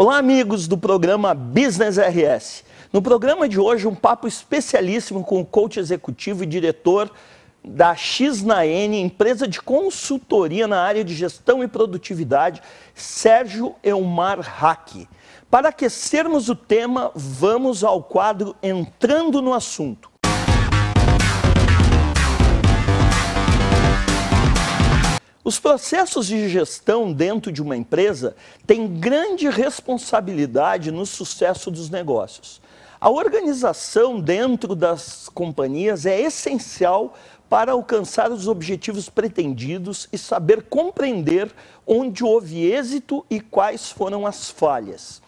Olá, amigos do programa Business RS. No programa de hoje, um papo especialíssimo com o coach executivo e diretor da X-na-N, empresa de consultoria na área de gestão e produtividade, Sérgio Elmar Hack. Para aquecermos o tema, vamos ao quadro Entrando no Assunto. Os processos de gestão dentro de uma empresa têm grande responsabilidade no sucesso dos negócios. A organização dentro das companhias é essencial para alcançar os objetivos pretendidos e saber compreender onde houve êxito e quais foram as falhas.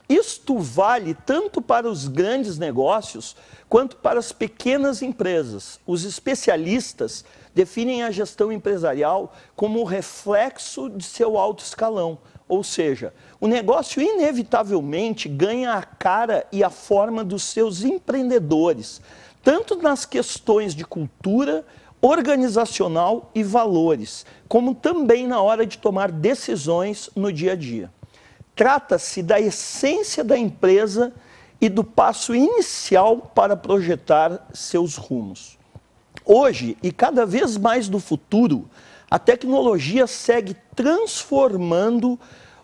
Isto vale tanto para os grandes negócios quanto para as pequenas empresas. Os especialistas definem a gestão empresarial como o reflexo de seu alto escalão, ou seja, o negócio inevitavelmente ganha a cara e a forma dos seus empreendedores, tanto nas questões de cultura, organizacional e valores, como também na hora de tomar decisões no dia a dia. Trata-se da essência da empresa e do passo inicial para projetar seus rumos. Hoje, e cada vez mais no futuro, a tecnologia segue transformando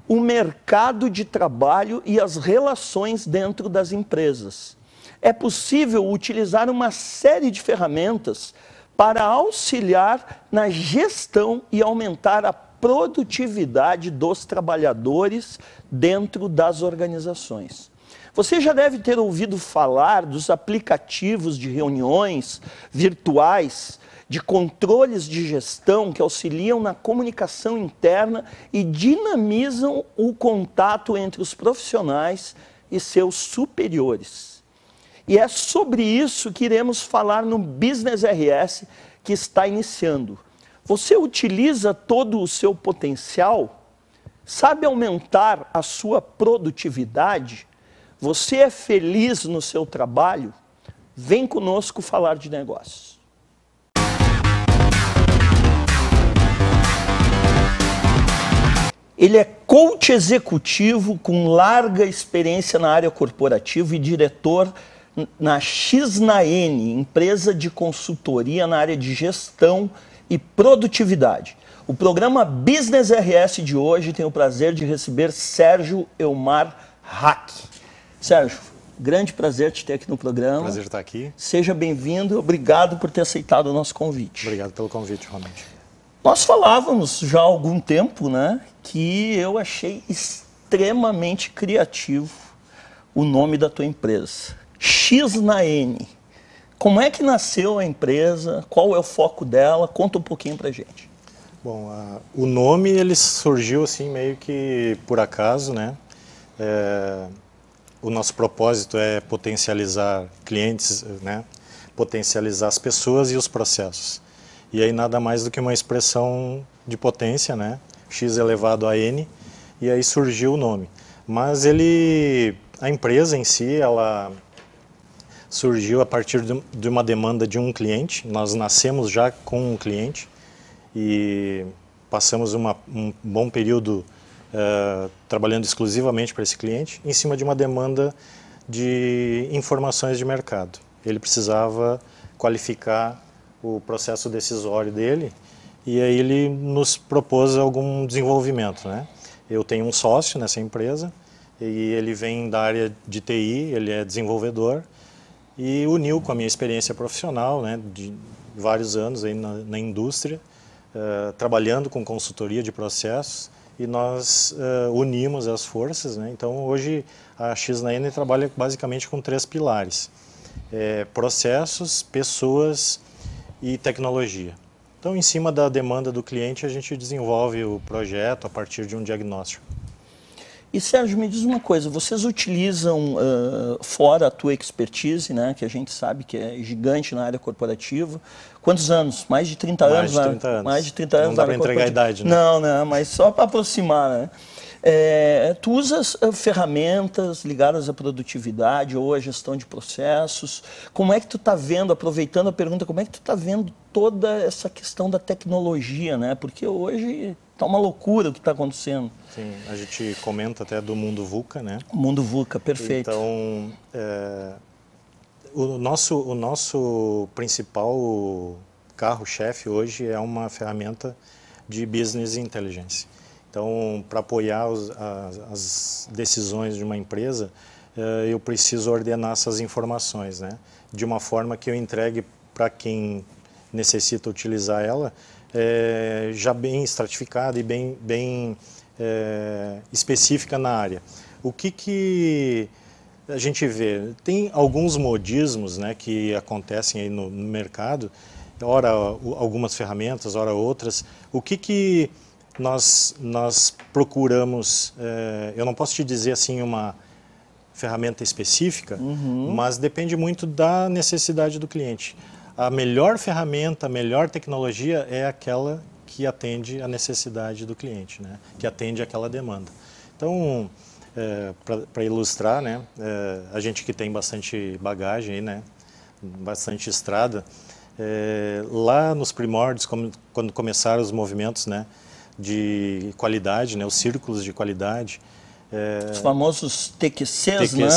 o mercado de trabalho e as relações dentro das empresas. É possível utilizar uma série de ferramentas para auxiliar na gestão e aumentar a produtividade dos trabalhadores dentro das organizações. Você já deve ter ouvido falar dos aplicativos de reuniões virtuais, de controles de gestão que auxiliam na comunicação interna e dinamizam o contato entre os profissionais e seus superiores. E é sobre isso que iremos falar no Business RS que está iniciando. Você utiliza todo o seu potencial? Sabe aumentar a sua produtividade? Você é feliz no seu trabalho? Vem conosco falar de negócios. Ele é coach executivo com larga experiência na área corporativa e diretor na X-na-N, empresa de consultoria na área de gestão e produtividade. O programa Business RS de hoje tem o prazer de receber Sérgio Elmar Hack. Sérgio, grande prazer te ter aqui no programa. Prazer estar aqui. Seja bem-vindo, obrigado por ter aceitado o nosso convite. Obrigado pelo convite, realmente. Nós falávamos já há algum tempo, né, que eu achei extremamente criativo o nome da tua empresa, X-na-N. Como é que nasceu a empresa? Qual é o foco dela? Conta um pouquinho pra gente. Bom, o nome ele surgiu assim meio que por acaso, né? O nosso propósito é potencializar clientes, né? Potencializar as pessoas e os processos. E aí nada mais do que uma expressão de potência, né? X elevado a N, e aí surgiu o nome. Mas a empresa em si, ela surgiu a partir de uma demanda de um cliente. Nós nascemos já com um cliente e passamos um bom período trabalhando exclusivamente para esse cliente, em cima de uma demanda de informações de mercado. Ele precisava qualificar o processo decisório dele e aí ele nos propôs algum desenvolvimento, né? Eu tenho um sócio nessa empresa e ele vem da área de TI, ele é desenvolvedor e uniu com a minha experiência profissional, né, de vários anos aí na indústria, trabalhando com consultoria de processos, e nós unimos as forças, né? Então hoje a X-na-N trabalha basicamente com 3 pilares: processos, pessoas e tecnologia. Então, em cima da demanda do cliente, a gente desenvolve o projeto a partir de um diagnóstico. E Sérgio, me diz uma coisa, vocês utilizam, fora a tua expertise, né, que a gente sabe que é gigante na área corporativa, quantos anos? Mais de 30 anos? Mais de 30 anos. Mais de 30 anos. Não dá para entregar a idade, né? Não, não, mas só para aproximar, né? Tu usas ferramentas ligadas à produtividade ou à gestão de processos. Como é que tu está vendo, aproveitando a pergunta, como é que tu está vendo toda essa questão da tecnologia, né? Porque hoje Tá uma loucura o que está acontecendo. Sim, a gente comenta até do mundo VUCA, né? O mundo VUCA, perfeito. Então, o nosso principal carro-chefe hoje é uma ferramenta de business intelligence. Então, para apoiar as decisões de uma empresa, eu preciso ordenar essas informações, né? De uma forma que eu entregue para quem necessita utilizar ela, já bem estratificada e bem específica na área. O que a gente vê? Tem alguns modismos, né, que acontecem aí no mercado, ora algumas ferramentas, ora outras. O que nós procuramos, eu não posso te dizer assim uma ferramenta específica, mas depende muito da necessidade do cliente. A melhor ferramenta, a melhor tecnologia é aquela que atende a necessidade do cliente, né? Que atende aquela demanda. Então, para ilustrar, né, a gente que tem bastante bagagem, aí, né, bastante estrada, lá nos primórdios, quando começaram os movimentos, né, de qualidade, né, os círculos de qualidade, os famosos TQCs, né?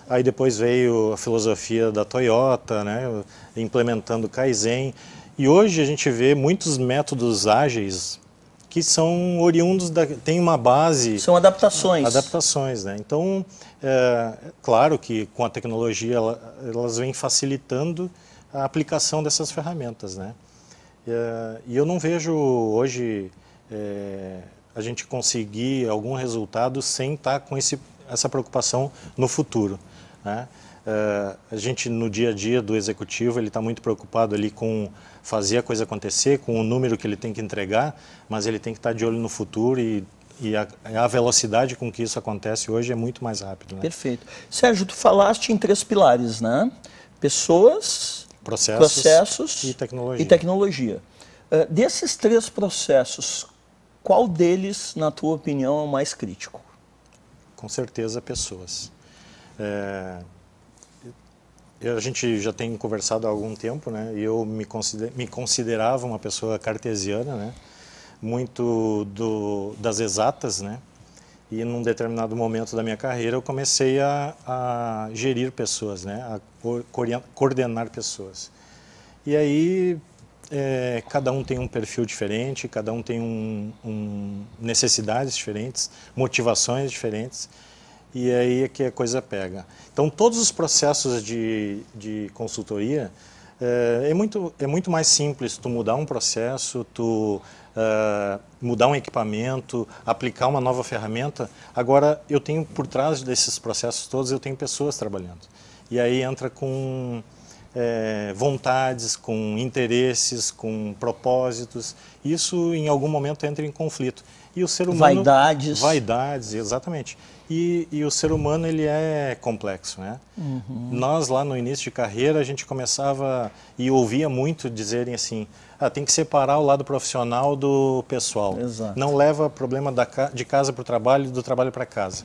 Aí depois veio a filosofia da Toyota, né, implementando o Kaizen. E hoje a gente vê muitos métodos ágeis que são oriundos, tem uma base... São adaptações. Adaptações, né? Então, claro que com a tecnologia elas vêm facilitando a aplicação dessas ferramentas, né? E eu não vejo hoje a gente conseguir algum resultado sem estar com essa preocupação no futuro, né? A gente, no dia a dia do executivo, ele está muito preocupado ali com fazer a coisa acontecer, com o número que ele tem que entregar, mas ele tem que estar de olho no futuro e a velocidade com que isso acontece hoje é muito mais rápido, né? Perfeito. Sérgio, tu falaste em 3 pilares, né? Pessoas, processos e tecnologia. Desses 3 processos, qual deles, na tua opinião, é o mais crítico? Com certeza, pessoas. A gente já tem conversado há algum tempo, né? E eu me considerava uma pessoa cartesiana, né? Muito das exatas, né? E num determinado momento da minha carreira eu comecei a gerir pessoas, né? A coordenar pessoas. E aí cada um tem um perfil diferente, cada um tem necessidades diferentes, motivações diferentes. E aí é que a coisa pega. Então, todos os processos de consultoria, é muito mais simples tu mudar um processo, tu mudar um equipamento, aplicar uma nova ferramenta. Agora, eu tenho por trás desses processos todos, eu tenho pessoas trabalhando. E aí entra com vontades, com interesses, com propósitos. Isso, em algum momento, entra em conflito. E o ser humano... Vaidades, exatamente. E o ser humano, ele é complexo, né? Nós, lá no início de carreira, a gente começava e ouvia muito dizerem assim, tem que separar o lado profissional do pessoal. Exato. Não leva problema de casa para o trabalho e do trabalho para casa.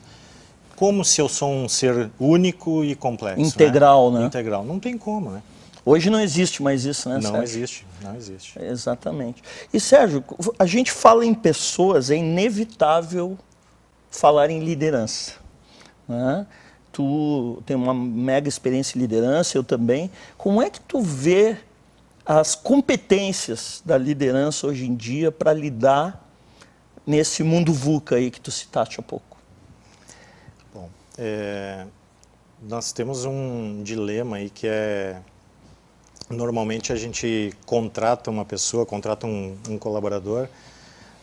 Como se eu sou um ser único e complexo. Integral, né? Integral. Não tem como, né? Hoje não existe mais isso, né, Sérgio? Não existe. Exatamente. E, Sérgio, a gente fala em pessoas, é inevitável falar em liderança, né? Tu tem uma mega experiência em liderança, eu também. Como é que tu vê as competências da liderança hoje em dia para lidar nesse mundo VUCA aí que tu citaste há pouco? Bom, nós temos um dilema aí que normalmente a gente contrata uma pessoa, contrata um colaborador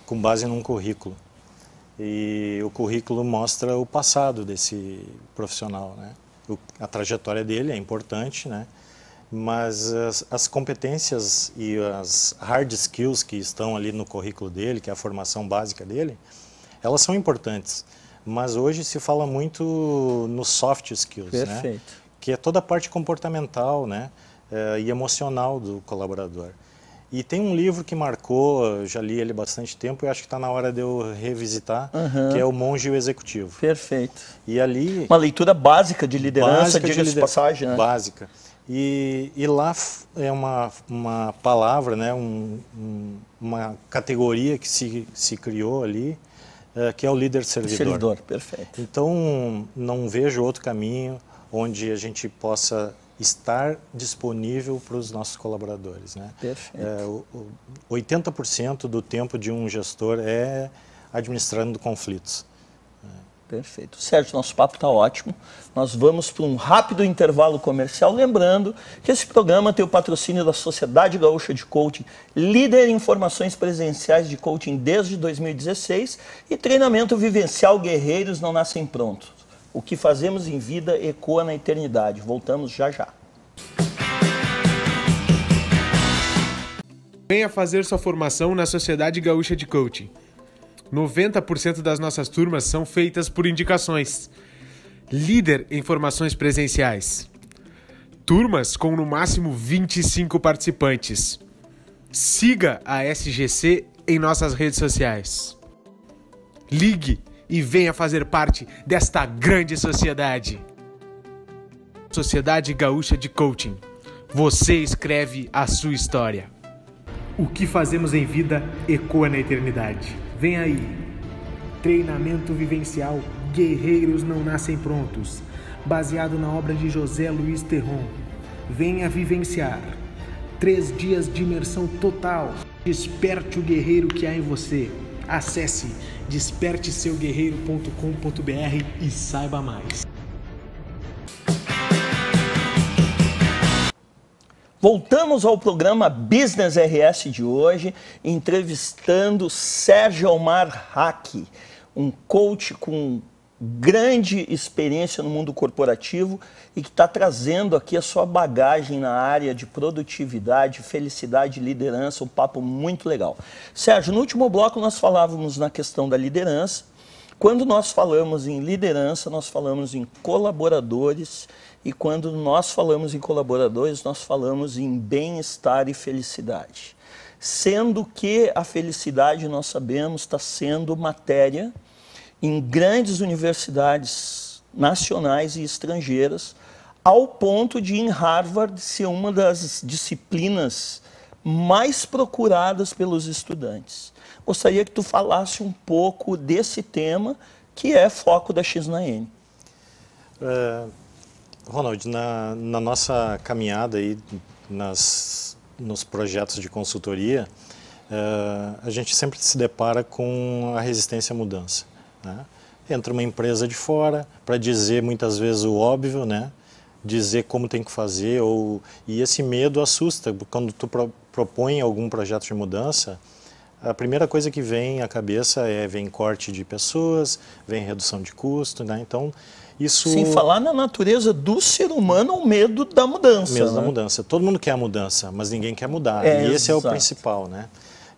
com base num currículo. E o currículo mostra o passado desse profissional, né? A trajetória dele é importante, né? Mas as competências e as hard skills que estão ali no currículo dele, que é a formação básica dele, elas são importantes. Mas hoje se fala muito nos soft skills, Perfeito. né? Que é toda a parte comportamental, né? E emocional do colaborador. E tem um livro que marcou, eu já li ele há bastante tempo, e acho que está na hora de eu revisitar, que é O Monge e o Executivo. Perfeito. E ali... Uma leitura básica de liderança, diga-se de passagem, né? Básica. E lá é uma palavra, né, uma categoria que se criou ali, que é o líder servidor. Servidor, perfeito. Então, não vejo outro caminho onde a gente possa estar disponível para os nossos colaboradores, né? Perfeito. 80% do tempo de um gestor é administrando conflitos. Perfeito. Sérgio, nosso papo está ótimo. Nós vamos para um rápido intervalo comercial. Lembrando que esse programa tem o patrocínio da Sociedade Gaúcha de Coaching, líder em formações presenciais de coaching desde 2016 e treinamento vivencial Guerreiros Não Nascem Prontos. O que fazemos em vida ecoa na eternidade. Voltamos já já. Venha fazer sua formação na Sociedade Gaúcha de Coaching. 90% das nossas turmas são feitas por indicações. Líder em formações presenciais. Turmas com no máximo 25 participantes. Siga a SGC em nossas redes sociais. Ligue e venha fazer parte desta grande sociedade. Sociedade Gaúcha de Coaching. Você escreve a sua história. O que fazemos em vida ecoa na eternidade. Vem aí, treinamento vivencial Guerreiros Não Nascem Prontos, baseado na obra de José Luiz Terron. Venha vivenciar 3 dias de imersão total. Desperte o guerreiro que há em você. Acesse desperteseuguerreiro.com.br e saiba mais. Voltamos ao programa Business RS de hoje, entrevistando Sérgio Elmar Hack, um coach com grande experiência no mundo corporativo e que está trazendo aqui a sua bagagem na área de produtividade, felicidade e liderança, um papo muito legal. Sérgio, no último bloco nós falávamos na questão da liderança. Quando nós falamos em liderança, nós falamos em colaboradores. E quando nós falamos em colaboradores, nós falamos em bem-estar e felicidade. Sendo que a felicidade, nós sabemos, está sendo matéria em grandes universidades nacionais e estrangeiras, ao ponto de, em Harvard, ser uma das disciplinas mais procuradas pelos estudantes. Gostaria que tu falasse um pouco desse tema, que é foco da X na N. Ronald, na nossa caminhada aí nos projetos de consultoria, a gente sempre se depara com a resistência à mudança, né? Entra uma empresa de fora para dizer muitas vezes o óbvio, né? Dizer como tem que fazer, e esse medo assusta. Quando tu propõe algum projeto de mudança, a primeira coisa que vem à cabeça vem corte de pessoas, vem redução de custo, né? Então, isso... Sem falar na natureza do ser humano, o medo da mudança. Medo da né? mudança. Todo mundo quer a mudança, mas ninguém quer mudar. E esse é o principal, né?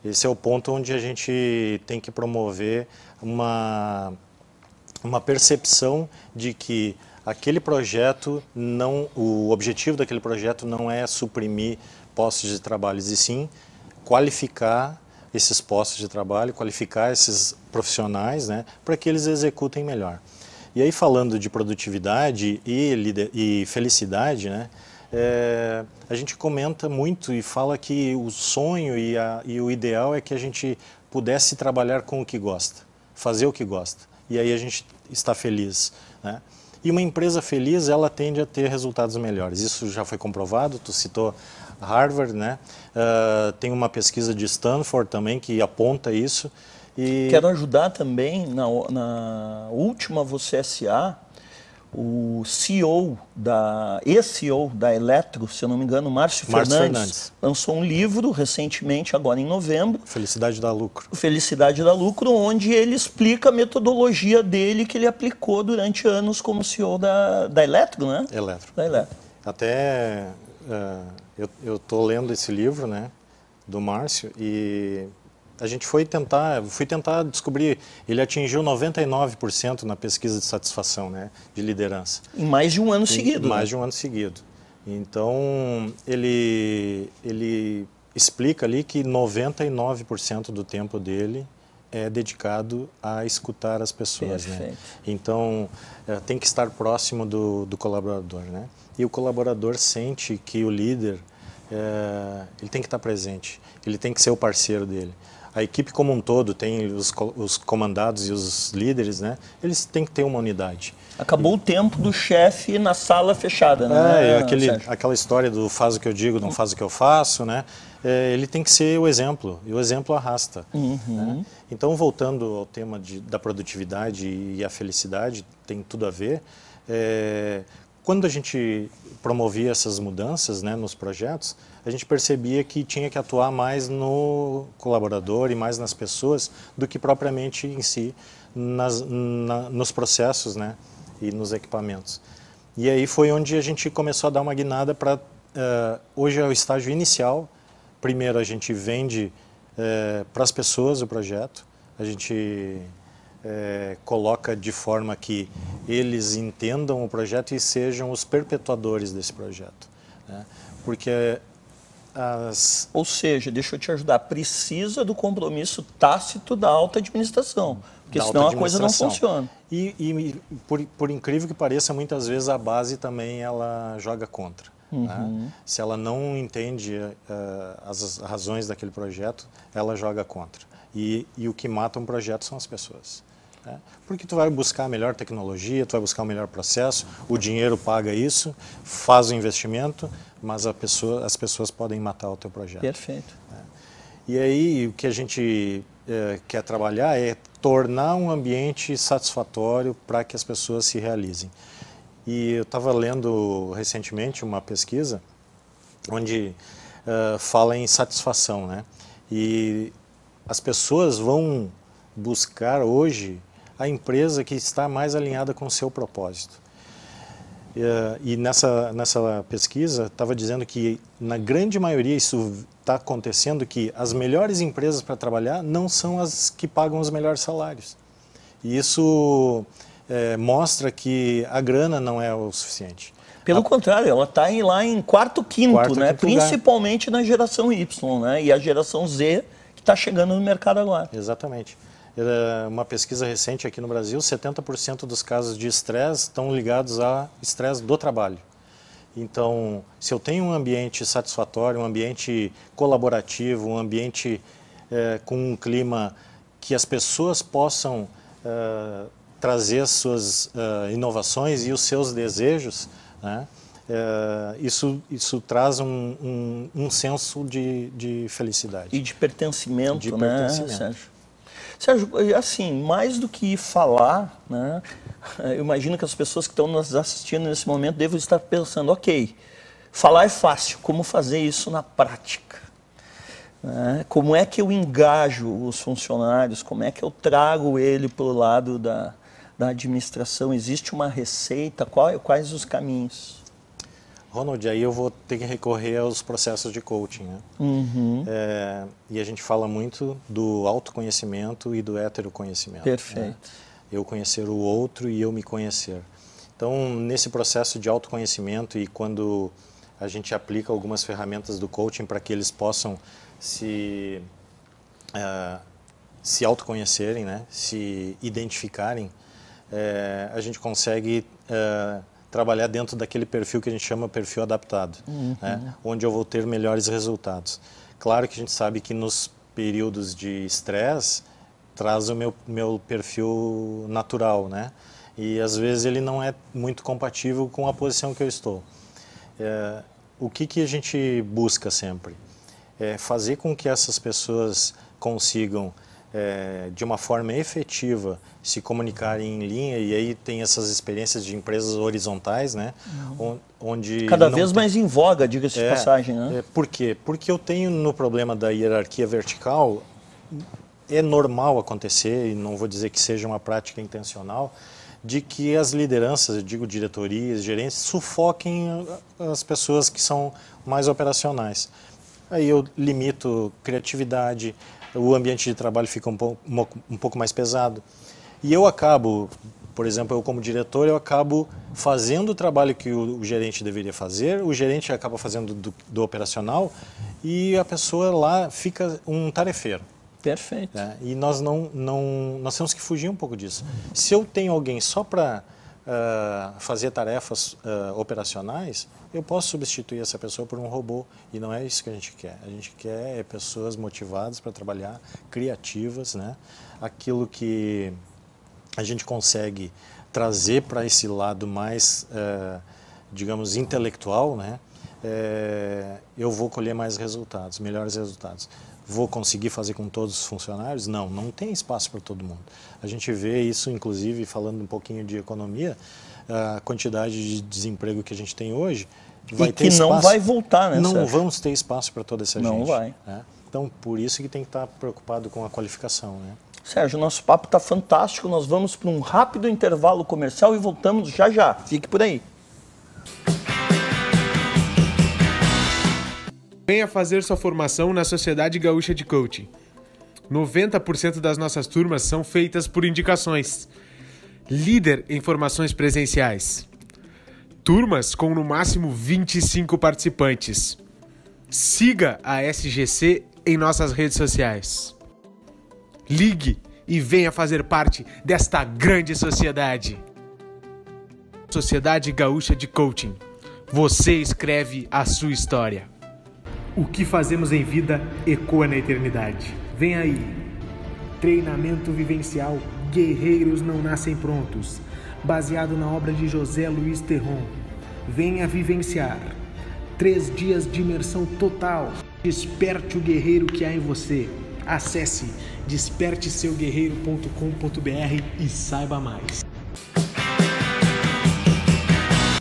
Esse é o ponto onde a gente tem que promover uma percepção de que aquele projeto o objetivo daquele projeto não é suprimir postos de trabalho, e sim qualificar esses postos de trabalho, qualificar esses profissionais, né, para que eles executem melhor. E aí, falando de produtividade e felicidade, né, a gente comenta muito e fala que o sonho e o ideal é que a gente pudesse trabalhar com o que gosta, fazer o que gosta. E aí a gente está feliz, né? E uma empresa feliz, ela tende a ter resultados melhores. Isso já foi comprovado, tu citou Harvard, né? Tem uma pesquisa de Stanford também que aponta isso. E... Quero ajudar também, na última Você S.A., o ex-CEO da Eletro, se eu não me engano, Márcio Fernandes, lançou um livro recentemente, agora em novembro. Felicidade dá lucro. Felicidade dá lucro, onde ele explica a metodologia dele que ele aplicou durante anos como CEO da Eletro, né? Eletro. Da Eletro. Até eu estou lendo esse livro, né, do Márcio, e a gente fui tentar descobrir, ele atingiu 99% na pesquisa de satisfação, né, de liderança. Em mais de um ano seguido. Mais de um ano seguido. Então, ele explica ali que 99% do tempo dele é dedicado a escutar as pessoas, né? Perfeito. Então, tem que estar próximo do colaborador, né? E o colaborador sente que o líder, ele tem que estar presente, ele tem que ser o parceiro dele. A equipe como um todo tem os comandados e os líderes, né? Eles têm que ter uma unidade. Acabou o tempo do chefe na sala fechada, né? Aquela história do faz o que eu digo, não faz o que eu faço, né? Ele tem que ser o exemplo, e o exemplo arrasta. Né? Então, voltando ao tema da produtividade e a felicidade, tem tudo a ver. Quando a gente promovia essas mudanças, né, nos projetos, a gente percebia que tinha que atuar mais no colaborador e mais nas pessoas do que propriamente em si, nos processos, né, e nos equipamentos. E aí foi onde a gente começou a dar uma guinada para... hoje é o estágio inicial. Primeiro a gente vende para as pessoas o projeto, a gente coloca de forma que eles entendam o projeto e sejam os perpetuadores desse projeto, né? Porque Ou seja, deixa eu te ajudar, precisa do compromisso tácito da alta administração, porque senão a coisa não funciona. E por incrível que pareça, muitas vezes a base também ela joga contra. Né? Se ela não entende as razões daquele projeto, ela joga contra. E o que mata um projeto são as pessoas. Né? Porque tu vai buscar a melhor tecnologia, tu vai buscar o melhor processo, o dinheiro paga isso, faz o investimento, mas as pessoas podem matar o teu projeto. Perfeito. Né? E aí o que a gente quer trabalhar é tornar um ambiente satisfatório para que as pessoas se realizem. E eu estava lendo recentemente uma pesquisa onde fala em satisfação, né? E as pessoas vão buscar hoje a empresa que está mais alinhada com o seu propósito. E nessa pesquisa estava dizendo que na grande maioria isso está acontecendo, que as melhores empresas para trabalhar não são as que pagam os melhores salários. E isso mostra que a grana não é o suficiente. Pelo contrário, ela está lá em quarto, quinto, né? Principalmente na geração Y, né? E a geração Z que está chegando no mercado agora. Exatamente. Uma pesquisa recente aqui no Brasil, 70% dos casos de estresse estão ligados a estresse do trabalho. Então, se eu tenho um ambiente satisfatório, um ambiente colaborativo, um ambiente com um clima que as pessoas possam trazer as suas inovações e os seus desejos, né? Isso traz um senso de felicidade. E de pertencimento, né, Sérgio? Sérgio, assim, mais do que falar, né, eu imagino que as pessoas que estão nos assistindo nesse momento devem estar pensando, ok, falar é fácil, como fazer isso na prática? Né? Como é que eu engajo os funcionários? Como é que eu trago ele para o lado da administração? Existe uma receita? Quais os caminhos? Ronald, aí eu vou ter que recorrer aos processos de coaching, né? E a gente fala muito do autoconhecimento e do heteroconhecimento. Perfeito. Né? Eu conhecer o outro e eu me conhecer. Então, nesse processo de autoconhecimento e quando a gente aplica algumas ferramentas do coaching para que eles possam se autoconhecerem, né? Se identificarem, a gente consegue trabalhar dentro daquele perfil que a gente chama perfil adaptado, né? Onde eu vou ter melhores resultados. Claro que a gente sabe que nos períodos de estresse traz o meu perfil natural, né? E às vezes ele não é muito compatível com a posição que eu estou. O que a gente busca sempre? É fazer com que essas pessoas consigam de uma forma efetiva se comunicarem em linha, e aí tem essas experiências de empresas horizontais, né? Onde cada vez mais em voga, diga-se de passagem, né? Por quê? Porque eu tenho no problema da hierarquia vertical, é normal acontecer, e não vou dizer que seja uma prática intencional, de que as lideranças, eu digo diretorias, gerentes, sufoquem as pessoas que são mais operacionais. Aí eu limito criatividade, o ambiente de trabalho fica um pouco mais pesado. E eu acabo, por exemplo, eu como diretor, eu acabo fazendo o trabalho que o gerente deveria fazer, o gerente acaba fazendo do operacional e a pessoa lá fica um tarefeiro. Perfeito. Né? E nós nós temos que fugir um pouco disso. Se eu tenho alguém só para fazer tarefas operacionais, eu posso substituir essa pessoa por um robô, e não é isso que a gente quer. A gente quer pessoas motivadas para trabalhar, criativas, né? Aquilo que a gente consegue trazer para esse lado mais, digamos, intelectual, né? Eu vou colher mais resultados, melhores resultados. Vou conseguir fazer com todos os funcionários? Não, não tem espaço para todo mundo. A gente vê isso, inclusive, falando um pouquinho de economia, a quantidade de desemprego que a gente tem hoje, vai ter espaço. Não vai voltar, né? Não vamos ter espaço para toda essa gente. Não vai. Né? Então, por isso que tem que estar preocupado com a qualificação, né? Sérgio, nosso papo está fantástico. Nós vamos para um rápido intervalo comercial e voltamos já já. Fique por aí. Venha fazer sua formação na Sociedade Gaúcha de Coaching. 90% das nossas turmas são feitas por indicações. Líder em formações presenciais. Turmas com no máximo 25 participantes. Siga a SGC em nossas redes sociais. Ligue e venha fazer parte desta grande sociedade. Sociedade Gaúcha de Coaching. Você escreve a sua história. O que fazemos em vida ecoa na eternidade. Vem aí. Treinamento vivencial Guerreiros Não Nascem Prontos, baseado na obra de José Luiz Terron. Venha vivenciar. 3 dias de imersão total. Desperte o guerreiro que há em você. Acesse desperteseuguerreiro.com.br e saiba mais.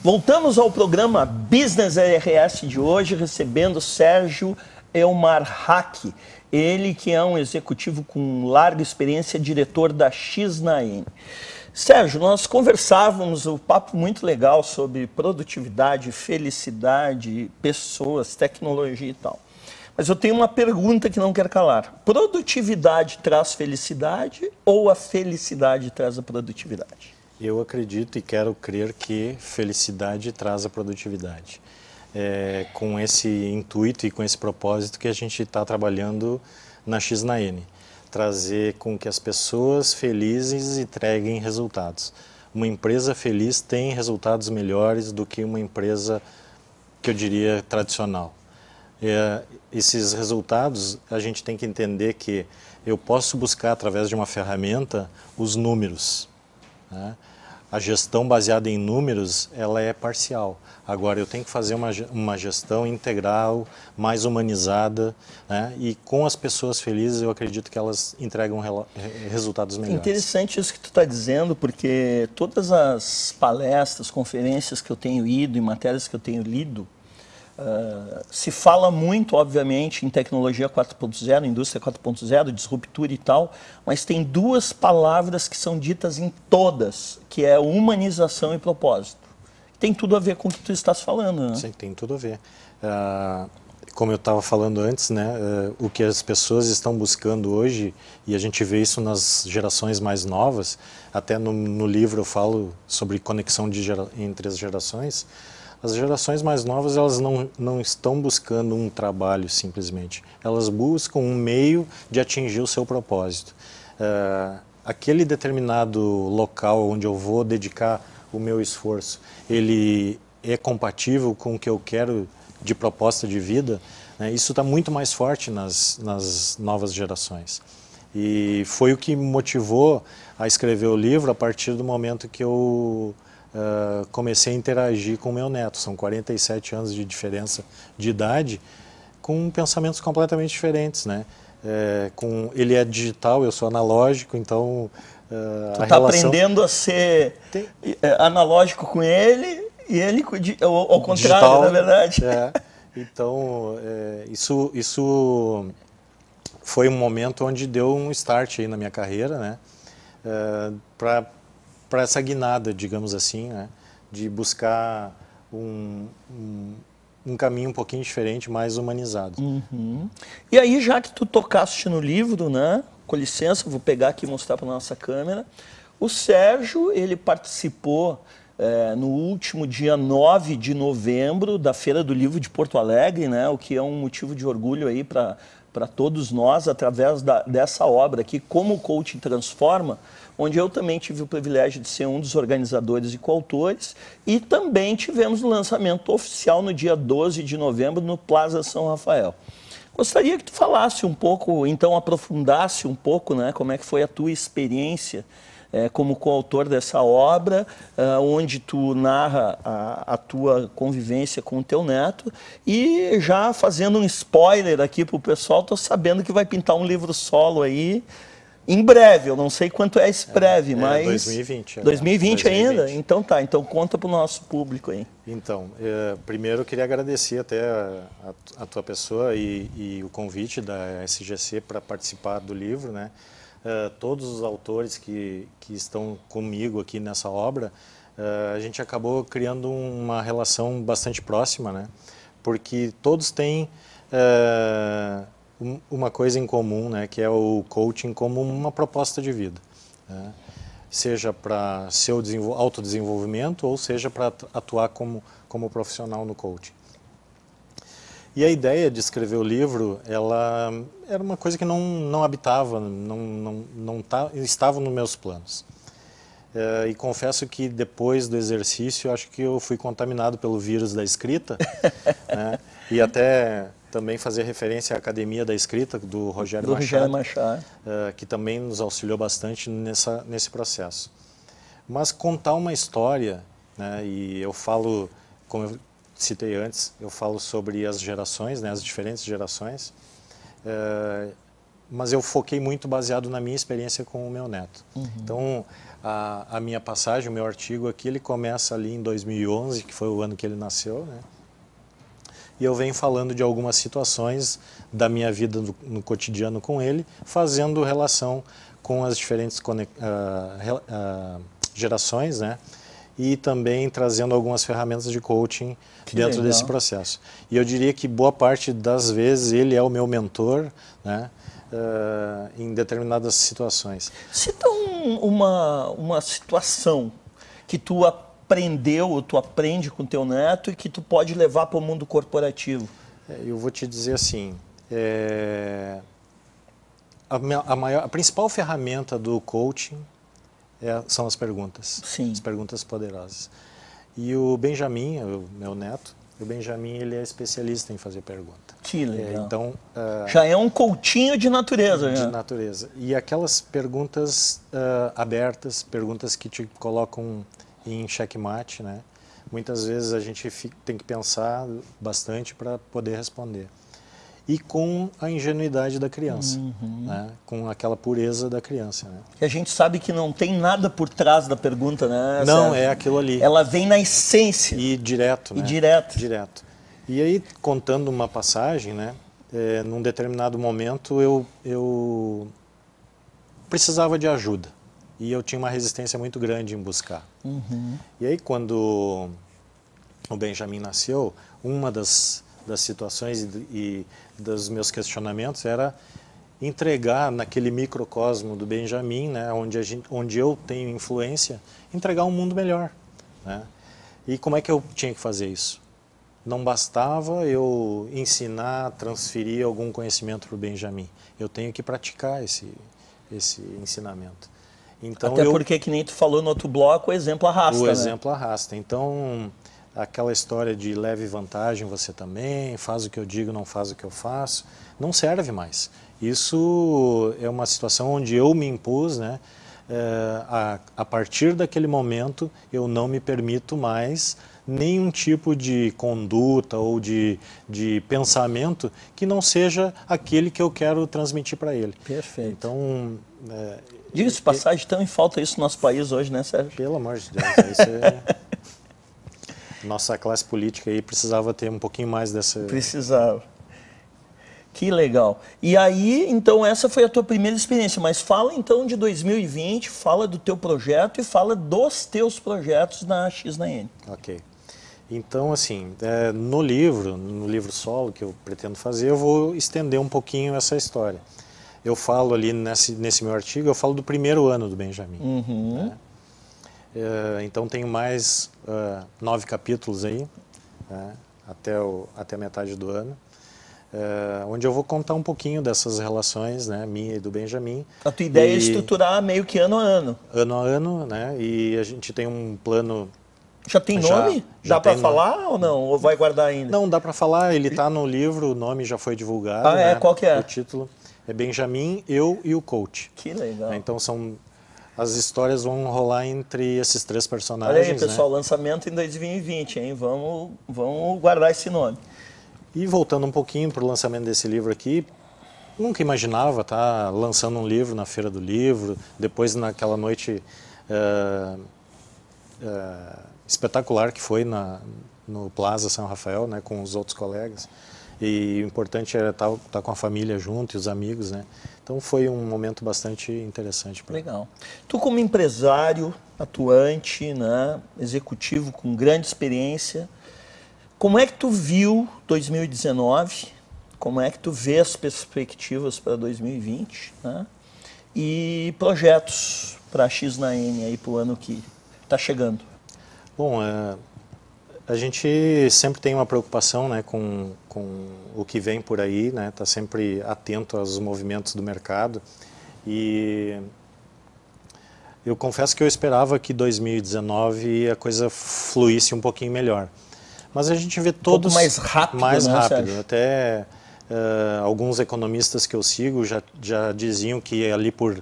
Voltamos ao programa Business RS de hoje, recebendo Sérgio Elmar Hack, ele que é um executivo com larga experiência, diretor da X-na-N. Sérgio, nós conversávamos um papo muito legal sobre produtividade, felicidade, pessoas, tecnologia e tal. Mas eu tenho uma pergunta que não quero calar. Produtividade traz felicidade ou a felicidade traz a produtividade? Eu acredito e quero crer que felicidade traz a produtividade. É com esse intuito e com esse propósito que a gente está trabalhando na X-na-N. Trazer com que as pessoas felizes entreguem resultados. Uma empresa feliz tem resultados melhores do que uma empresa, que eu diria, tradicional. Esses resultados, a gente tem que entender que eu posso buscar, através de uma ferramenta, os números, né? A gestão baseada em números, ela é parcial. Agora, eu tenho que fazer uma gestão integral, mais humanizada, né? E com as pessoas felizes, eu acredito que elas entregam resultados melhores. Interessante isso que tu está dizendo, porque todas as palestras, conferências que eu tenho ido e matérias que eu tenho lido, se fala muito, obviamente, em tecnologia 4.0, indústria 4.0, disruptura e tal, mas tem 2 palavras que são ditas em todas, que é humanização e propósito. Tem tudo a ver com o que tu estás falando, né? Sim, tem tudo a ver. Como eu estava falando antes, né, o que as pessoas estão buscando hoje, e a gente vê isso nas gerações mais novas, até no livro eu falo sobre conexão entre as gerações. As gerações mais novas, elas não estão buscando um trabalho simplesmente. Elas buscam um meio de atingir o seu propósito. Aquele determinado local onde eu vou dedicar o meu esforço, ele é compatível com o que eu quero de proposta de vida, né? Isso está muito mais forte nas novas gerações. E foi o que me motivou a escrever o livro a partir do momento que eu comecei a interagir com o meu neto. São 47 anos de diferença de idade, com pensamentos completamente diferentes, né? Ele é digital, eu sou analógico, então tu está aprendendo a ser analógico com ele e ele ao contrário, digital, na verdade. Então, isso foi um momento onde deu um start aí na minha carreira, né? Para essa guinada, digamos assim, né? De buscar um caminho um pouquinho diferente, mais humanizado. Uhum. E aí, já que tu tocaste no livro, né? Com licença, vou pegar aqui e mostrar para a nossa câmera. O Sérgio, ele participou no último dia 9 de novembro da Feira do Livro de Porto Alegre, né? O que é um motivo de orgulho aí para para todos nós através dessa obra aqui, Como o Coaching Transforma, onde eu também tive o privilégio de ser um dos organizadores e coautores, e também tivemos o lançamento oficial no dia 12 de novembro no Plaza São Rafael. Gostaria que tu falasse um pouco, então aprofundasse um pouco, né, como é que foi a tua experiência como coautor dessa obra, onde tu narra a tua convivência com o teu neto, e já fazendo um spoiler aqui para o pessoal, estou sabendo que vai pintar um livro solo aí, em breve, eu não sei quanto é esse breve, mas... 2020. 2020 ainda? Então tá, então conta para o nosso público aí. Então, primeiro eu queria agradecer até a tua pessoa e o convite da SGC para participar do livro, né? Todos os autores que estão comigo aqui nessa obra, a gente acabou criando uma relação bastante próxima, né? Porque todos têm uma coisa em comum, né? Que é o coaching como uma proposta de vida, né? Seja para seu autodesenvolvimento ou seja para atuar como profissional no coaching. E a ideia de escrever o livro, ela era uma coisa que não habitava, estava nos meus planos. E confesso que depois do exercício, acho que eu fui contaminado pelo vírus da escrita, né? E até também fazer referência à Academia da Escrita, do Rogério Machado, que também nos auxiliou bastante nesse processo. Mas contar uma história, né? E eu falo, como eu citei antes, eu falo sobre as gerações, né, as diferentes gerações, mas eu foquei muito baseado na minha experiência com o meu neto. Então, a minha passagem, o meu artigo aqui, ele começa ali em 2011, que foi o ano que ele nasceu, né? E eu venho falando de algumas situações da minha vida no cotidiano com ele, fazendo relação com as diferentes gerações, né? E também trazendo algumas ferramentas de coaching dentro desse processo. E eu diria que boa parte das vezes ele é o meu mentor, né, em determinadas situações. Cita uma situação que tu aprendeu, tu aprende com teu neto e que tu pode levar para o mundo corporativo. Eu vou te dizer assim, a principal ferramenta do coaching são as perguntas. Sim. As perguntas poderosas. E o Benjamin, o meu neto, ele é especialista em fazer pergunta. Que legal. Então, já é um coachinho de natureza. De natureza. E aquelas perguntas abertas, perguntas que te colocam em xeque-mate, né? Muitas vezes a gente tem que pensar bastante para poder responder. E com a ingenuidade da criança, né? Com aquela pureza da criança, né? E a gente sabe que não tem nada por trás da pergunta, né? Não, é aquilo ali. Ela vem na essência. E direto, né? E direto. Direto. E aí, contando uma passagem, né? Num determinado momento, eu precisava de ajuda. E eu tinha uma resistência muito grande em buscar. E aí, quando o Benjamin nasceu, uma das situações e dos meus questionamentos era entregar naquele microcosmo do Benjamin, né, onde eu tenho influência, entregar um mundo melhor, né? E como é que eu tinha que fazer isso? Não bastava eu ensinar, transferir algum conhecimento para o Benjamin. Eu tenho que praticar esse ensinamento. Então, até porque, que nem tu falou no outro bloco, o exemplo arrasta. O exemplo arrasta. Então, aquela história de leve vantagem você também, faz o que eu digo, não faz o que eu faço, não serve mais. Isso é uma situação onde eu me impus, né? A partir daquele momento, eu não me permito mais nenhum tipo de conduta ou de pensamento que não seja aquele que eu quero transmitir para ele. Perfeito. Então, diga-se de passagem, tão em falta isso no nosso país hoje, né, Sérgio? Pelo amor de Deus, isso nossa classe política aí precisava ter um pouquinho mais dessa... Precisava. Que legal. E aí, então, essa foi a tua primeira experiência, mas fala então de 2020, fala do teu projeto e fala dos teus projetos na X na N. Ok. Então, assim, no livro solo que eu pretendo fazer, eu vou estender um pouquinho essa história. Eu falo ali nesse meu artigo, eu falo do primeiro ano do Benjamin. Né? Então tenho mais 9 capítulos aí, né? até a metade do ano. onde eu vou contar um pouquinho dessas relações, né, minha e do Benjamin. A tua ideia é estruturar meio que ano a ano. Ano a ano, né, e a gente tem um plano... Já tem nome? Já dá para falar ou não? Ou vai guardar ainda? Não, dá para falar, ele está no livro, o nome já foi divulgado. Ah, é? Né, Qual que é? o título é Benjamin, Eu e o Coach. Que legal. Então as histórias vão rolar entre esses 3 personagens. Olha aí, pessoal, né? Lançamento em 2020, hein? Vamos guardar esse nome. E voltando um pouquinho para o lançamento desse livro aqui, nunca imaginava estar lançando um livro na Feira do Livro, depois naquela noite espetacular que foi no Plaza São Rafael, né, com os outros colegas. E o importante era estar com a família junto e os amigos, né? Então foi um momento bastante interessante para mim. Legal. Tu como empresário, atuante, né, executivo com grande experiência, como é que tu viu 2019? Como é que tu vê as perspectivas para 2020? Né? E projetos para a X-na-N aí para o ano que está chegando? Bom, a gente sempre tem uma preocupação, né, com o que vem por aí, né, tá sempre atento aos movimentos do mercado. E eu confesso que eu esperava que 2019 a coisa fluísse um pouquinho melhor. Mas a gente vê todos... mais rápido, mais né, rápido. Sérgio? Até alguns economistas que eu sigo já diziam que ali por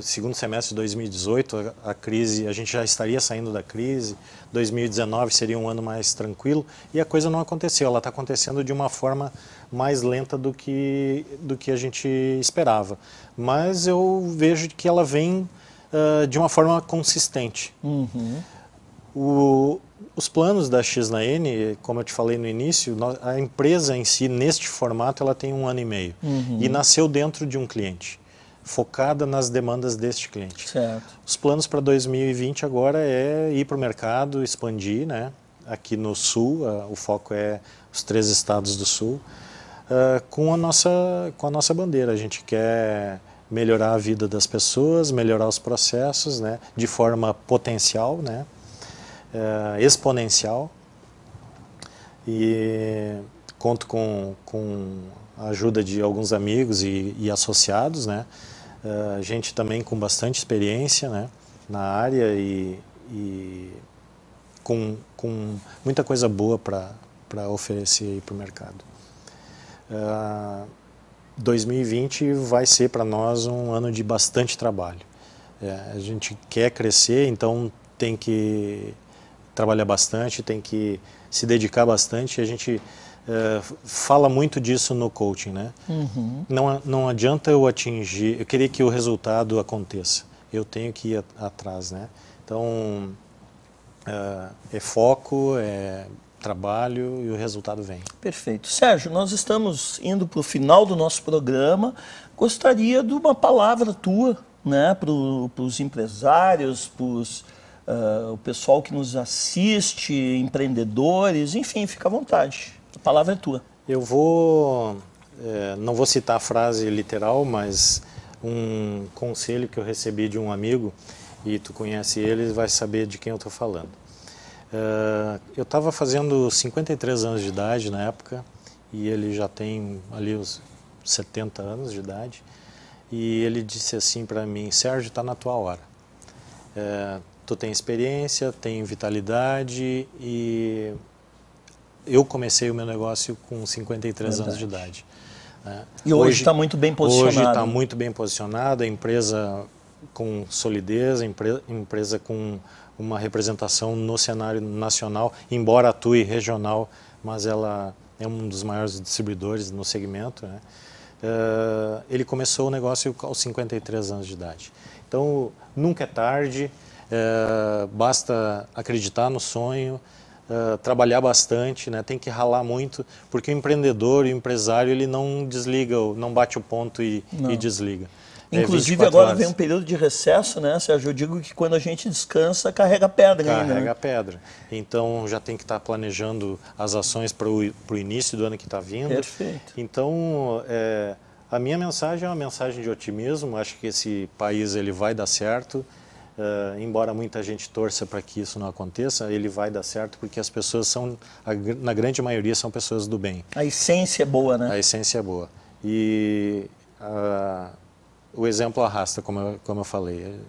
segundo semestre de 2018, a crise, a gente já estaria saindo da crise, 2019 seria um ano mais tranquilo, e a coisa não aconteceu, ela está acontecendo de uma forma mais lenta do que a gente esperava. Mas eu vejo que ela vem de uma forma consistente. Uhum. Os planos da X-na-N, como eu te falei no início, a empresa em si, neste formato, ela tem 1 ano e meio. Uhum. E nasceu dentro de um cliente, focada nas demandas deste cliente. Certo. Os planos para 2020 agora é ir para o mercado, expandir, né? Aqui no Sul, o foco é os 3 estados do Sul, com a nossa bandeira. A gente quer melhorar a vida das pessoas, melhorar os processos, né? De forma potencial, né? Exponencial, e conto com a ajuda de alguns amigos e associados, né? Gente também com bastante experiência, né, na área e com muita coisa boa para oferecer para o mercado. 2020 vai ser para nós um ano de bastante trabalho. A gente quer crescer, então tem que trabalhar bastante, tem que se dedicar bastante. A gente fala muito disso no coaching, né? Uhum. Não adianta eu querer que o resultado aconteça. Eu tenho que ir atrás, né? Então, é foco, é trabalho e o resultado vem. Perfeito. Sérgio, nós estamos indo para o final do nosso programa. Gostaria de uma palavra tua, né, para os empresários, para o pessoal que nos assiste, empreendedores, enfim, fica à vontade. A palavra é tua. Eu não vou citar a frase literal, mas um conselho que eu recebi de um amigo, e tu conhece ele, vai saber de quem eu estou falando. Eu estava fazendo 53 anos de idade na época, e ele já tem ali os 70 anos de idade, e ele disse assim para mim: Sérgio, está na tua hora. Tu tem experiência, tem vitalidade, e eu comecei o meu negócio com 53 anos de idade. Né? E hoje está muito bem posicionado. Hoje está muito bem posicionado, a empresa com solidez, a empresa com uma representação no cenário nacional, embora atue regional, mas ela é um dos maiores distribuidores no segmento. Né? Ele começou o negócio aos 53 anos de idade. Então, nunca é tarde, basta acreditar no sonho, trabalhar bastante, né? Tem que ralar muito, porque o empreendedor e o empresário, ele não desliga, não bate o ponto e desliga. Inclusive agora vem um período de recesso, né, Sérgio? Eu digo que quando a gente descansa, carrega pedra ainda. Carrega pedra. Então já tem que estar planejando as ações para o início do ano que está vindo. Perfeito. Então a minha mensagem é uma mensagem de otimismo. Acho que esse país ele vai dar certo. embora muita gente torça para que isso não aconteça, ele vai dar certo porque as pessoas são, na grande maioria, são pessoas do bem. A essência é boa, né? A essência é boa. E o exemplo arrasta, como eu falei.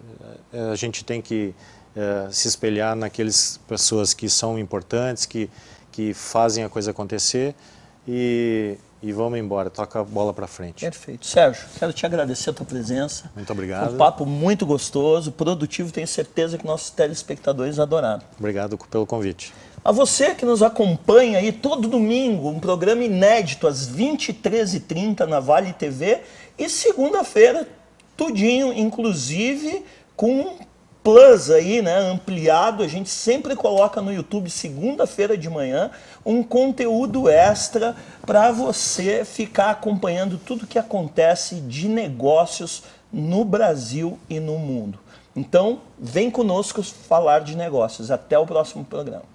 A gente tem que se espelhar naquelas pessoas que são importantes, que fazem a coisa acontecer e vamos embora, toca a bola para frente. Perfeito. Sérgio, quero te agradecer a tua presença. Muito obrigado. Um papo muito gostoso, produtivo, tenho certeza que nossos telespectadores adoraram. Obrigado pelo convite. A você que nos acompanha aí todo domingo, um programa inédito às 23h30 na Vale TV e segunda-feira, tudinho, inclusive com plus aí, né, ampliado, a gente sempre coloca no YouTube segunda-feira de manhã um conteúdo extra para você ficar acompanhando tudo que acontece de negócios no Brasil e no mundo. Então, vem conosco falar de negócios. Até o próximo programa.